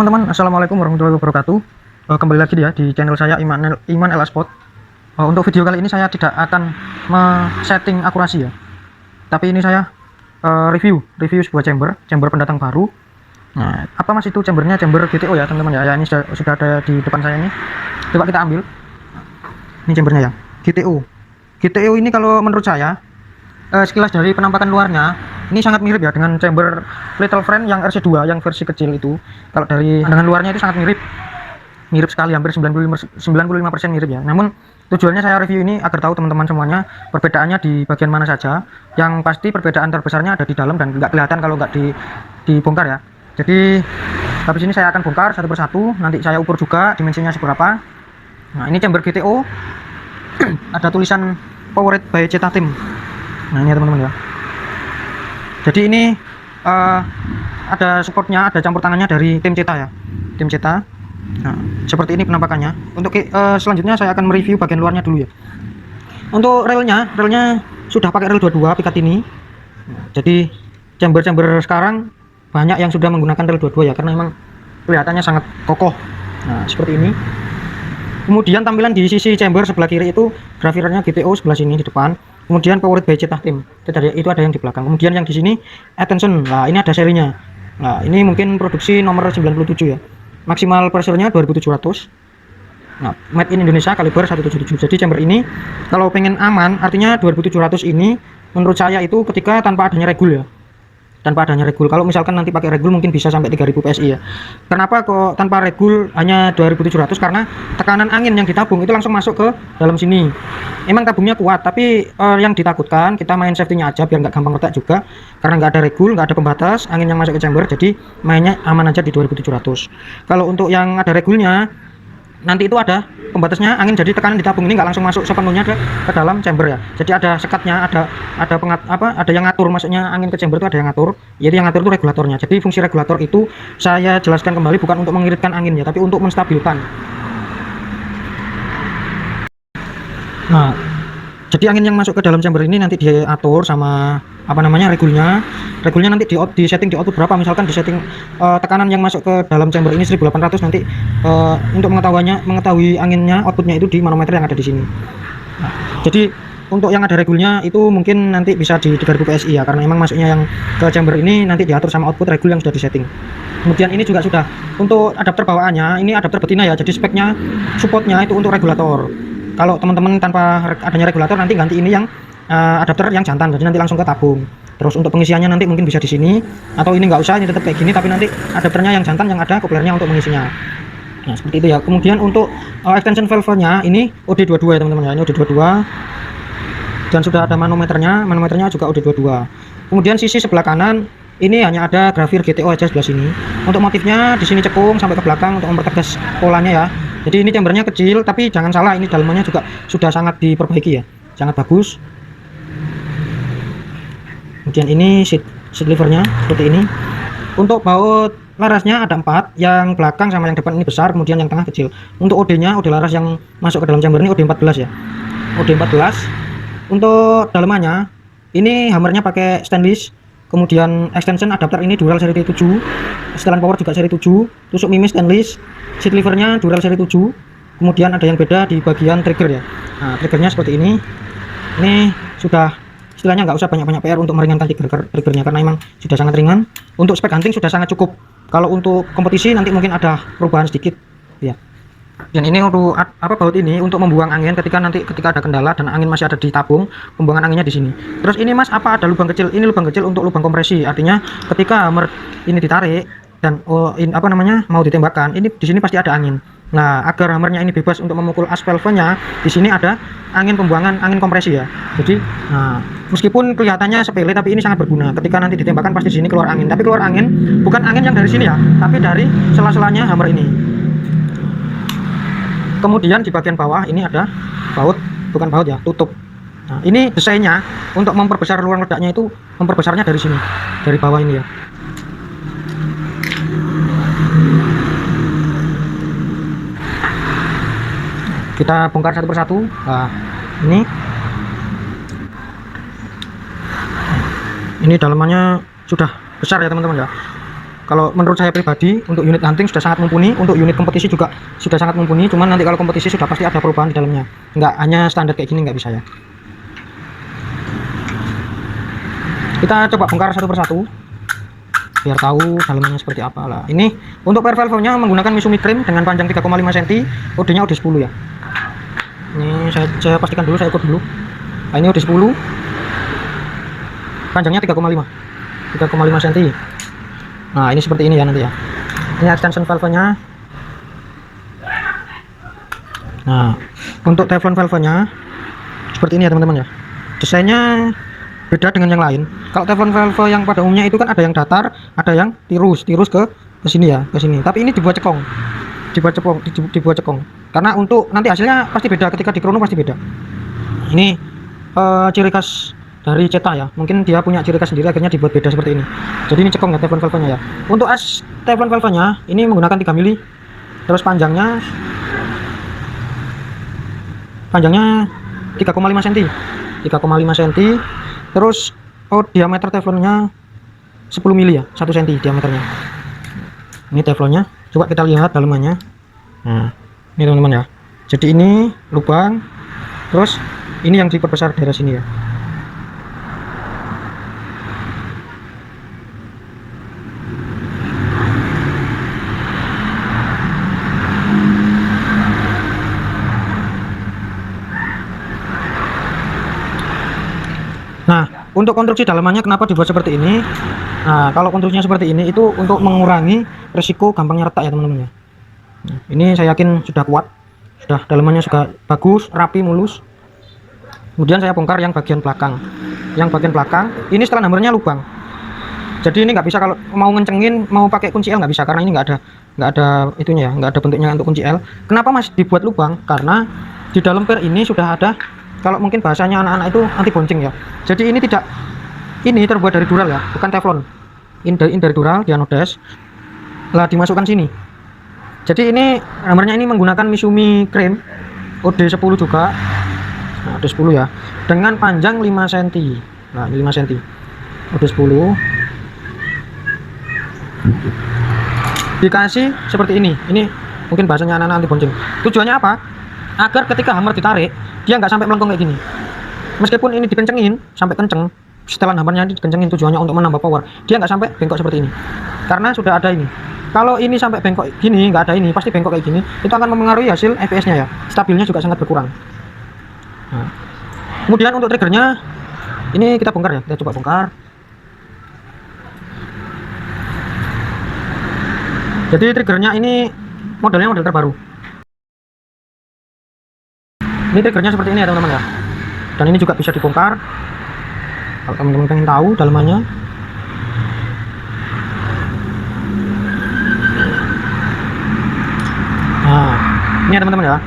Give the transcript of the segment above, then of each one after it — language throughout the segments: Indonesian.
teman-teman, assalamualaikum warahmatullahi wabarakatuh. Kembali lagi ya di channel saya Iman Elaspot. Untuk video kali ini saya tidak akan setting akurasi ya, tapi ini saya review sebuah chamber pendatang baru. Nah, apa mas itu chambernya? Chamber GTO ya teman-teman ya. Ini sudah ada di depan saya ini. Coba kita ambil. Ini chambernya ya, GTO ini kalau menurut saya sekilas dari penampakan luarnya ini sangat mirip ya dengan chamber Little Friend yang RC2 yang versi kecil itu. Kalau dari pandangan luarnya itu sangat mirip sekali, hampir 95% mirip ya. Namun tujuannya saya review ini agar tahu teman-teman semuanya perbedaannya di bagian mana saja. Yang pasti perbedaan terbesarnya ada di dalam dan nggak kelihatan kalau nggak dibongkar ya. Jadi habis ini saya akan bongkar satu persatu, nanti saya ukur juga dimensinya seberapa. Nah, ini chamber GTO ada tulisan Powered by Ceta Team. Nah, ini ya teman-teman ya. Jadi ini ada supportnya, ada campur tangannya dari tim Ceta ya, tim Ceta. Nah, seperti ini penampakannya. Untuk selanjutnya saya akan mereview bagian luarnya dulu ya. Untuk relnya sudah pakai rel 22 pikat ini. Jadi chamber sekarang banyak yang sudah menggunakan rel 22 ya, karena memang kelihatannya sangat kokoh. Nah, seperti ini. Kemudian tampilan di sisi chamber sebelah kiri itu grafirannya GTO sebelah sini di depan. Kemudian Powered by Ceta Team. Itu ada yang di belakang. Kemudian yang di sini Attention. Nah, ini ada serinya. Nah, ini mungkin produksi nomor 97 ya. Maksimal pressure-nya 2700. Nah, made in Indonesia kaliber 177. Jadi chamber ini kalau pengen aman, artinya 2700 ini menurut saya itu ketika tanpa adanya regul ya. Tanpa adanya regul. Kalau misalkan nanti pakai regul mungkin bisa sampai 3000 PSI ya. Kenapa kok tanpa regul hanya 2700? Karena tekanan angin yang ditabung itu langsung masuk ke dalam sini. Emang tabungnya kuat, tapi yang ditakutkan kita main safety-nya aja biar nggak gampang retak juga. Karena nggak ada regul, nggak ada pembatas angin yang masuk ke chamber, jadi mainnya aman aja di 2700. Kalau untuk yang ada regulnya, nanti itu ada pembatasnya angin, jadi tekanan di tabung ini nggak langsung masuk sepenuhnya ke dalam chamber ya. Jadi ada sekatnya, ada yang ngatur, maksudnya angin ke chamber itu ada yang ngatur. Jadi yang ngatur itu regulatornya. Jadi fungsi regulator itu saya jelaskan kembali bukan untuk mengiritkan angin ya, tapi untuk menstabilkan. Nah, jadi angin yang masuk ke dalam chamber ini nanti diatur sama regulnya nanti di setting di output berapa. Misalkan di setting tekanan yang masuk ke dalam chamber ini 1800, nanti untuk mengetahui anginnya outputnya itu di manometer yang ada di sini. Nah, jadi untuk yang ada regulnya itu mungkin nanti bisa di 3000 PSI ya, karena memang masuknya yang ke chamber ini nanti diatur sama output regul yang sudah disetting. Kemudian ini juga sudah untuk adapter bawaannya, ini adapter betina ya, jadi speknya supportnya itu untuk regulator. Kalau teman-teman tanpa adanya regulator nanti ganti ini yang adapter yang jantan, jadi nanti langsung ke tabung. Terus untuk pengisiannya nanti mungkin bisa di sini, atau ini nggak usah, ini tetap kayak gini, tapi nanti adapternya yang jantan yang ada koplernya untuk mengisinya. Nah, seperti itu ya. Kemudian untuk extension valve-nya ini OD22 ya teman-teman ya, ini OD22 dan sudah ada manometernya juga OD22. Kemudian sisi sebelah kanan ini hanya ada grafir GTO aja sebelah sini. Untuk motifnya di sini cekung sampai ke belakang untuk mempertegas polanya ya. Jadi ini chambernya kecil, tapi jangan salah, ini dalamannya juga sudah sangat diperbaiki ya, sangat bagus. Kemudian ini seat levernya seperti ini. Untuk baut larasnya ada 4, yang belakang sama yang depan ini besar, kemudian yang tengah kecil. Untuk OD-nya, OD laras yang masuk ke dalam chamber ini OD14 ya, OD14. Untuk dalamannya ini hammernya pakai stainless. Kemudian extension adapter ini dural seri 7, setelan power juga seri 7, tusuk mimis stainless, seat levernya dural seri 7. Kemudian ada yang beda di bagian trigger ya. Nah, triggernya seperti ini. Ini sudah istilahnya nggak usah banyak-banyak PR untuk meringankan triggernya, karena memang sudah sangat ringan. Untuk spek hunting sudah sangat cukup. Kalau untuk kompetisi nanti mungkin ada perubahan sedikit ya. Dan ini untuk baut ini untuk membuang angin ketika ada kendala dan angin masih ada di tabung, pembuangan anginnya di sini. Terus ini mas, ada lubang kecil? Ini lubang kecil untuk lubang kompresi. Artinya ketika hammer ini ditarik dan mau ditembakkan, ini di sini pasti ada angin. Nah, agar hammernya ini bebas untuk memukul as valve-nya, di sini ada angin pembuangan angin kompresi ya. Jadi, meskipun kelihatannya sepele, tapi ini sangat berguna. Ketika nanti ditembakkan pasti di sini keluar angin. Tapi keluar angin bukan angin yang dari sini ya, tapi dari sela-selanya hammer ini. Kemudian di bagian bawah ini ada tutup. Nah, ini desainnya untuk memperbesar ruang ledaknya, itu memperbesarnya dari sini, dari bawah ini ya. Kita bongkar satu persatu. Nah, ini dalamannya sudah besar ya teman-teman ya. Kalau menurut saya pribadi, untuk unit hunting sudah sangat mumpuni, untuk unit kompetisi juga sudah sangat mumpuni. Cuman nanti kalau kompetisi sudah pasti ada perubahan di dalamnya, nggak hanya standar kayak gini, nggak bisa ya. Kita coba bongkar satu persatu biar tahu dalamannya seperti apa lah. Ini untuk per valve-nya menggunakan Misumi Cream dengan panjang 3,5 cm, OD-nya OD10 ya. Ini saya pastikan dulu, saya ukur dulu. Nah, ini OD10, panjangnya 3,5 cm. Nah, ini seperti ini ya nanti ya. Ini extension valve-nya. Nah, untuk teflon valve-nya seperti ini ya teman-teman ya. Desainnya beda dengan yang lain. Kalau teflon valve yang pada umumnya itu kan ada yang datar, ada yang tirus ke sini ya, ke sini. Tapi ini dibuat cekong. Dibuat cekong. Karena untuk nanti hasilnya pasti beda, ketika di krono pasti beda. Ini ciri khas dari Ceta ya, mungkin dia punya ciri khas sendiri, akhirnya dibuat beda seperti ini. Jadi ini cekong ya teflon valve-nya ya. Untuk as teflon valve-nya ini menggunakan 3 mili, terus panjangnya 3,5 cm, 3,5 cm. Terus diameter teflonnya 10 mili ya, 1 cm diameternya. Ini teflonnya, coba kita lihat dalamannya. Nah, ini teman-teman ya. Jadi ini lubang, terus ini yang diperbesar daerah sini ya. Nah, untuk konstruksi dalamannya kenapa dibuat seperti ini? Nah, kalau konstruksinya seperti ini itu untuk mengurangi risiko gampangnya retak ya teman-teman ya. Nah, ini saya yakin sudah kuat, sudah dalamannya sudah bagus, rapi, mulus. Kemudian saya bongkar yang bagian belakang. Yang bagian belakang ini setelah hammernya lubang. Jadi ini nggak bisa kalau mau ngencengin, mau pakai kunci L nggak bisa, karena ini nggak ada itunya ya, nggak ada bentuknya untuk kunci L. Kenapa masih dibuat lubang? Karena di dalam per ini sudah ada, kalau mungkin bahasanya anak-anak itu anti bouncing ya. Jadi ini terbuat dari dural ya, bukan teflon. Ini dari dural, dianodes, lah dimasukkan sini. Jadi ini hammernya ini menggunakan Misumi Cream OD10 juga. Nah, OD10 ya, dengan panjang 5 cm. Nah, 5 cm. OD10 dikasih seperti ini. Ini mungkin bahasanya anak-anak anti bouncing. Tujuannya apa? Agar ketika hammer ditarik, dia nggak sampai melengkung kayak gini. Meskipun ini dikencengin sampai kenceng, setelan hammernya dikencengin, tujuannya untuk menambah power, dia nggak sampai bengkok seperti ini. Karena sudah ada ini. Kalau ini sampai bengkok gini, nggak ada ini, pasti bengkok kayak gini, itu akan mempengaruhi hasil FPS-nya ya. Stabilnya juga sangat berkurang. Nah, kemudian untuk triggernya, ini kita bongkar ya, kita coba bongkar. Jadi triggernya ini modelnya model terbaru. Ini triggernya seperti ini ya teman-teman ya. Dan ini juga bisa dibongkar kalau teman-teman pengen tahu dalamannya. Nah, ini ya teman-teman ya.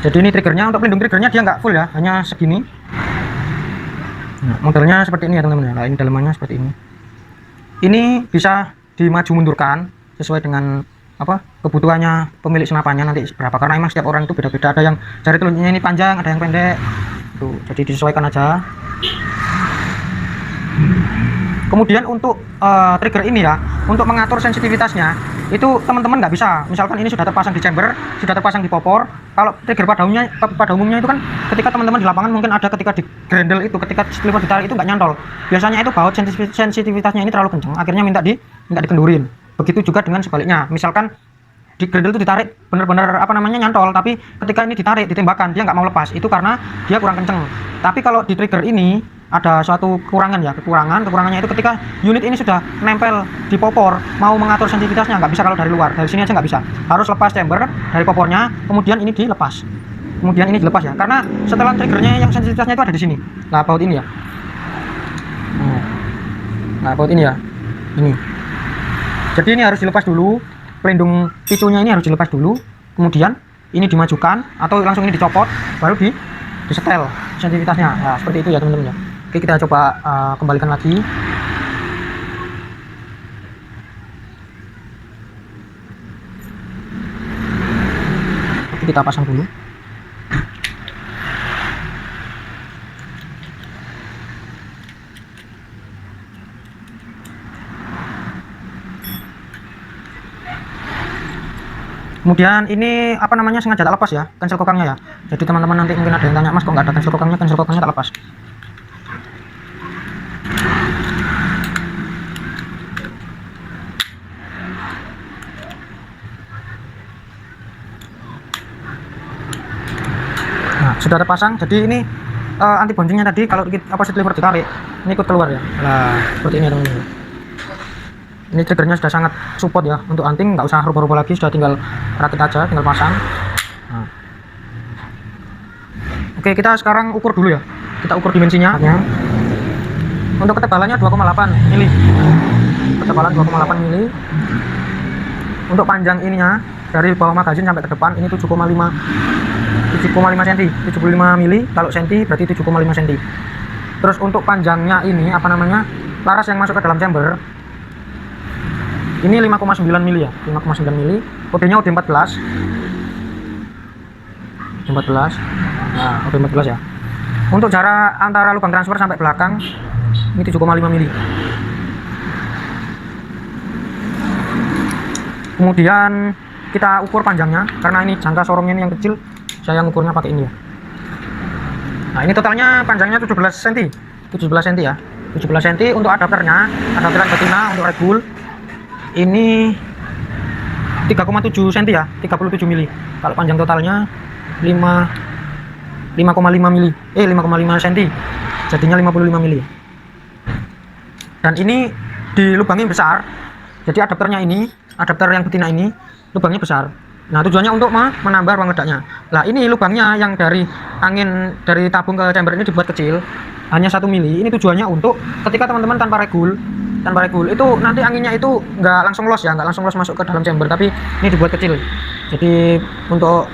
Jadi ini triggernya, untuk pelindung triggernya dia nggak full ya, hanya segini. Nah, modelnya seperti ini ya teman-teman ya. Nah, ini dalamannya seperti ini. Ini bisa dimaju mundurkan sesuai dengan apa kebutuhannya pemilik senapannya nanti berapa, karena emang setiap orang itu beda-beda, ada yang jari telunjuknya ini panjang, ada yang pendek tuh, jadi disesuaikan aja. Kemudian untuk trigger ini ya, untuk mengatur sensitivitasnya itu teman-teman nggak bisa, misalkan ini sudah terpasang di chamber, sudah terpasang di popor. Kalau trigger pada umumnya itu kan ketika teman-teman di lapangan mungkin ada ketika di grendel itu, ketika sliver ditarik itu nggak nyantol, biasanya itu baut sensitivitasnya ini terlalu kencang, akhirnya minta dikendurin. Begitu juga dengan sebaliknya, misalkan di grendel itu ditarik benar-benar apa namanya nyantol, tapi ketika ini ditarik ditembakkan dia nggak mau lepas, itu karena dia kurang kenceng. Tapi kalau di trigger ini ada suatu kekurangan ya, kekurangannya itu ketika unit ini sudah nempel di popor, mau mengatur sensitivitasnya nggak bisa kalau dari luar, dari sini aja nggak bisa, harus lepas chamber dari popornya, kemudian ini dilepas, ya, karena setelah triggernya yang sensitivitasnya itu ada di sini. Nah, baut ini ya, ini. Jadi ini harus dilepas dulu, pelindung picunya ini harus dilepas dulu, kemudian ini dimajukan atau langsung ini dicopot, baru disetel sensitivitasnya. Nah, seperti itu ya teman-teman ya. Oke, kita coba kembalikan lagi. Oke, kita pasang dulu. Kemudian ini apa namanya, sengaja tak lepas ya cancel kokangnya ya. Jadi teman-teman nanti mungkin ada yang tanya, Mas kok nggak ada cancel kokangnya tak lepas. Nah, sudah terpasang. Jadi ini anti bouncingnya tadi kalau opposite lever ditarik ini ikut keluar ya. Nah, seperti ini teman-teman. Ini triggernya sudah sangat support ya untuk anting, nggak usah rubah-rubah lagi, sudah tinggal rakit aja, tinggal pasang. Nah. Oke, kita sekarang ukur dulu ya. Kita ukur dimensinya. Untuk ketebalannya 2,8 mili. Ketebalan 2,8 mili. Untuk panjang ininya dari bawah magazin sampai ke depan ini 7,5 cm, 75 mili. Kalau senti berarti 7,5 cm. Terus untuk panjangnya ini apa namanya, laras yang masuk ke dalam chamber ini 5,9 mili ya, 5,9 mili. Kodenya OD14. Nah, OD14 ya. Untuk jarak antara lubang transfer sampai belakang ini 7,5 mili. Kemudian kita ukur panjangnya, karena ini jangka sorongnya ini yang kecil, saya ngukurnya pakai ini ya. Nah, ini totalnya panjangnya 17 cm. 17 cm ya. 17 cm untuk adapternya, adapteran betina untuk regul. Ini 3,7 cm ya, 37 mili. Kalau panjang totalnya 5,5 mili. 5,5 cm. Jadinya 55 mili. Dan ini dilubangi besar. Jadi adapternya ini, adapter yang betina ini lubangnya besar. Nah, tujuannya untuk menambah ruang ledaknya. Nah, ini lubangnya yang dari angin dari tabung ke chamber ini dibuat kecil, hanya 1 mili. Ini tujuannya untuk ketika teman-teman tanpa regul itu nanti anginnya itu nggak langsung los ya, nggak langsung los masuk ke dalam chamber, tapi ini dibuat kecil. Jadi untuk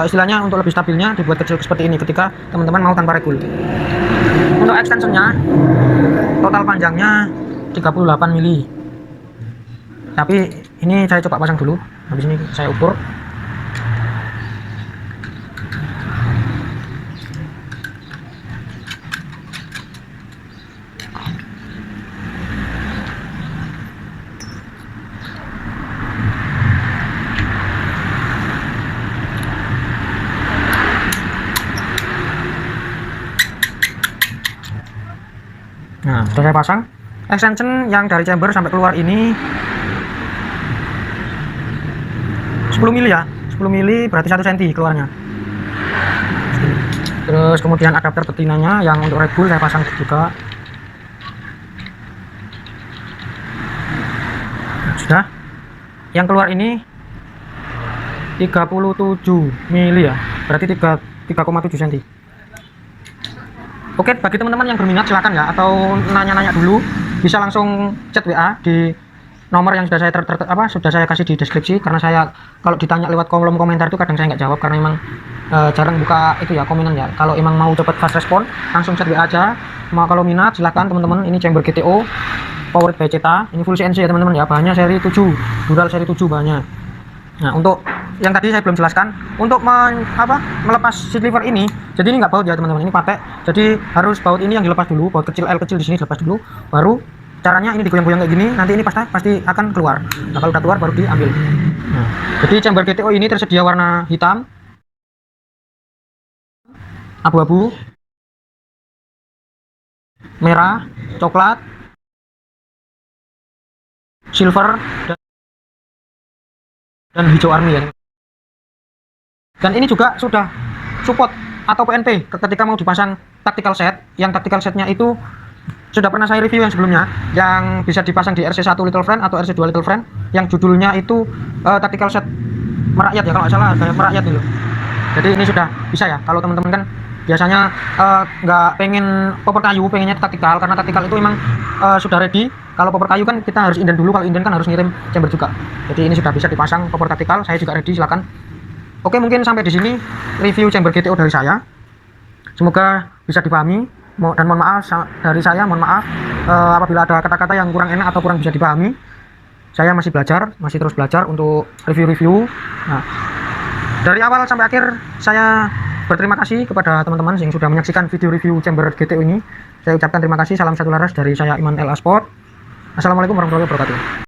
istilahnya untuk lebih stabilnya dibuat kecil seperti ini ketika teman-teman mau tanpa regul. Untuk extensionnya total panjangnya 38 mili. Tapi ini saya coba pasang dulu, habis ini saya ukur. Nah, sudah saya pasang. Extension yang dari chamber sampai keluar ini 10 mili ya, 10 mili berarti 1 cm keluarnya. Terus kemudian adapter betinanya yang untuk regul saya pasang juga. Nah, sudah. Yang keluar ini 37 mili ya, berarti 3,7 cm. Oke, bagi teman-teman yang berminat silakan ya, atau nanya-nanya dulu bisa langsung chat WA di nomor yang sudah saya sudah saya kasih di deskripsi, karena saya kalau ditanya lewat kolom komentar itu kadang saya nggak jawab karena emang jarang buka itu ya komenan ya. Kalau emang mau cepat fast respon langsung chat WA aja. Kalau minat silakan teman-teman. Ini chamber GTO powered by CETA, ini full CNC ya teman-teman ya, bahannya seri 7, dural seri 7 bahannya. Nah, untuk yang tadi saya belum jelaskan, untuk melepas seat lever ini, jadi ini nggak baut ya teman-teman, ini patek. Jadi harus baut ini yang dilepas dulu, baut kecil L kecil di sini dilepas dulu, baru caranya ini digoyang-goyang kayak gini, nanti ini pasti akan keluar. Nah, kalau udah keluar baru diambil. Nah, jadi chamber GTO ini tersedia warna hitam, abu-abu, merah, coklat, silver, dan hijau army ya. Dan ini juga sudah support atau PNP ketika mau dipasang tactical set. Yang tactical setnya itu sudah pernah saya review yang sebelumnya, yang bisa dipasang di RC1 Little Friend atau RC2 Little Friend, yang judulnya itu tactical set merakyat ya, kalau nggak salah kayak merakyat dulu. Jadi ini sudah bisa ya, kalau teman-teman kan biasanya nggak pengen popor kayu, pengennya taktikal, karena taktikal itu memang sudah ready. Kalau popor kayu kan kita harus inden dulu, kalau inden kan harus ngirim chamber juga. Jadi ini sudah bisa dipasang popor taktikal, saya juga ready, silakan. Oke, mungkin sampai di sini review chamber GTO dari saya. Semoga bisa dipahami, dan mohon maaf dari saya, mohon maaf apabila ada kata-kata yang kurang enak atau kurang bisa dipahami. Saya masih terus belajar untuk review-review. Nah, dari awal sampai akhir saya berterima kasih kepada teman-teman yang sudah menyaksikan video review chamber GTO ini. Saya ucapkan terima kasih. Salam satu laras dari saya, Iman LA Sport. Assalamualaikum warahmatullahi wabarakatuh.